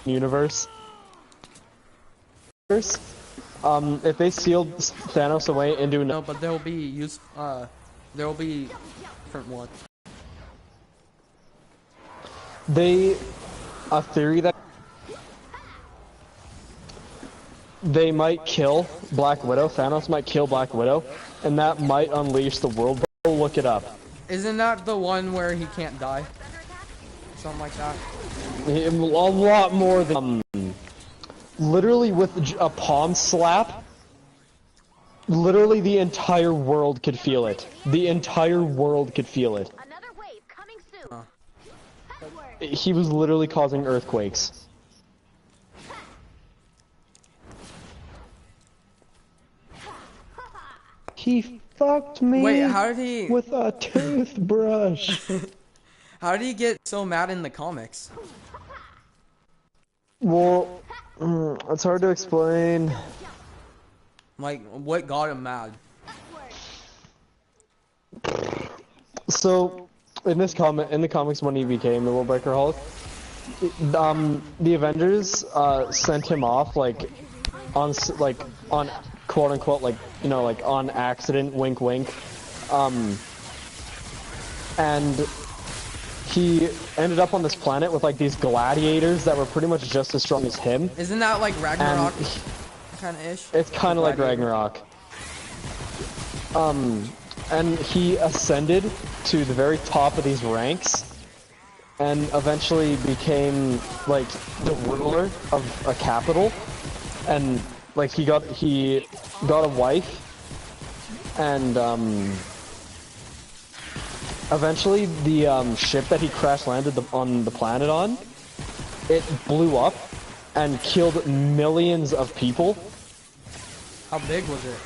universe. If they sealed Thanos away into no, but there will be different ones. A theory that they might kill Black Widow. Thanos might kill Black Widow, and that might unleash the world. Go look it up. Isn't that the one where he can't die? Something like that. A lot more than literally with a palm slap. Literally, the entire world could feel it. The entire world could feel it. Another wave coming soon. He was literally causing earthquakes. He fucked me. Wait, how did he? With a toothbrush. How did he get so mad in the comics? Well, it's hard to explain. Like, what got him mad? So, in the comics, when he became the World Breaker Hulk, the Avengers sent him off on quote unquote on accident, wink wink, and he ended up on this planet with these gladiators that were pretty much just as strong as him. Isn't that like Ragnarok kind of ish? It's kind of like Ragnarok. And he ascended to the very top of these ranks, and eventually became the ruler of a capital, and he got a wife, and eventually the ship that he crash landed on the planet on, it blew up and killed millions of people. How big was it?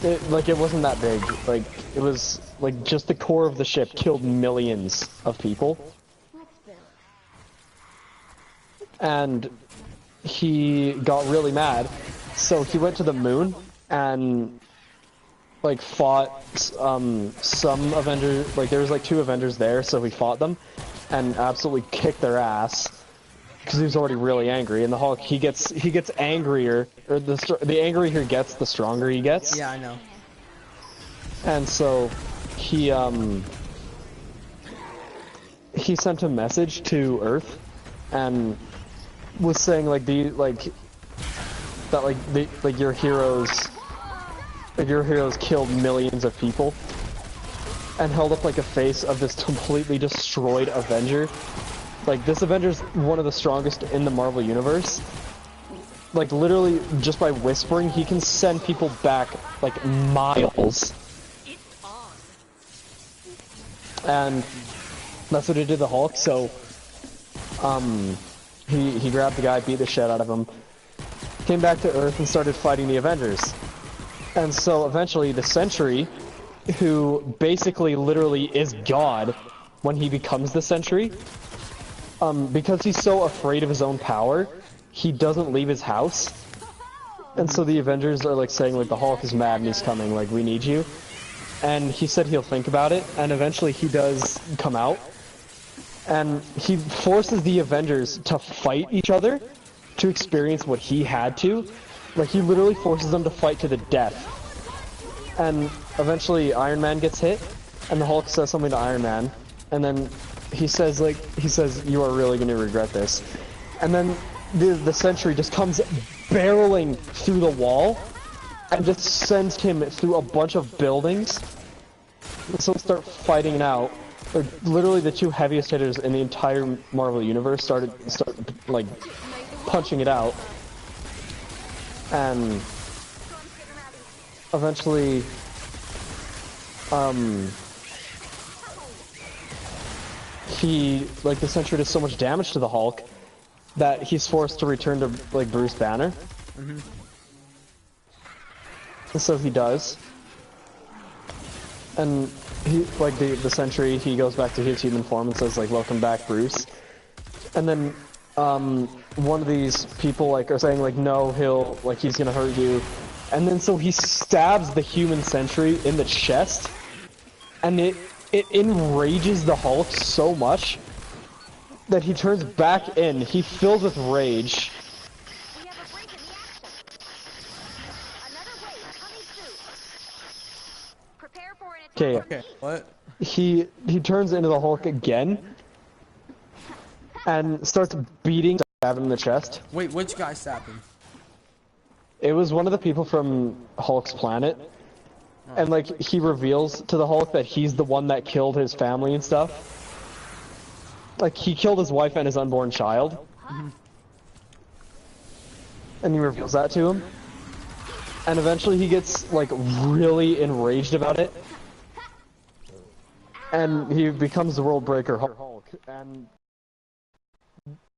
It wasn't that big. It was just the core of the ship killed millions of people. And he got really mad, so he went to the moon and fought some Avengers. There was 2 Avengers there, so he fought them and absolutely kicked their ass because he was already really angry. And the Hulk, he gets angrier, or the angrier he gets, the stronger he gets. Yeah, I know. And so he sent a message to Earth and was saying your heroes killed millions of people, and held up a face of this completely destroyed Avenger. This Avenger's one of the strongest in the Marvel Universe. Literally, just by whispering, he can send people back miles. And that's what he did to the Hulk. So he grabbed the guy, beat the shit out of him, came back to Earth and started fighting the Avengers. And so eventually the Sentry, who basically literally is God when he becomes the Sentry, because he's so afraid of his own power, he doesn't leave his house. And so the Avengers are saying the Hulk is mad and he's coming, we need you. And he said he'll think about it, and eventually he does come out. And he forces the Avengers to fight each other to experience what he had to. He literally forces them to fight to the death. And eventually Iron Man gets hit, and the Hulk says something to Iron Man, and then he says you are really going to regret this. And then the Sentry just comes barreling through the wall and just sends him through a bunch of buildings. So start fighting it out. Literally the 2 heaviest hitters in the entire Marvel Universe start punching it out. And eventually the Sentry does so much damage to the Hulk that he's forced to return to Bruce Banner. Mm-hmm. And so he does. And he the Sentry, he goes back to his human form and says welcome back, Bruce. And then one of these people are saying no, he's gonna hurt you. And then so he stabs the human Sentry in the chest, and it enrages the Hulk so much that he turns back in. He fills with rage. We have a break in the action. Another wave coming soon. Prepare for an attack Okay. from Okay, me. what? He turns into the Hulk again and starts beating, stabbing him in the chest. Wait, which guy stabbed him? It was one of the people from Hulk's planet. And like he reveals to the Hulk that he's the one that killed his family and stuff. Like he killed his wife and his unborn child. And he reveals that to him. And eventually he gets like really enraged about it. And he becomes the World Breaker Hulk. And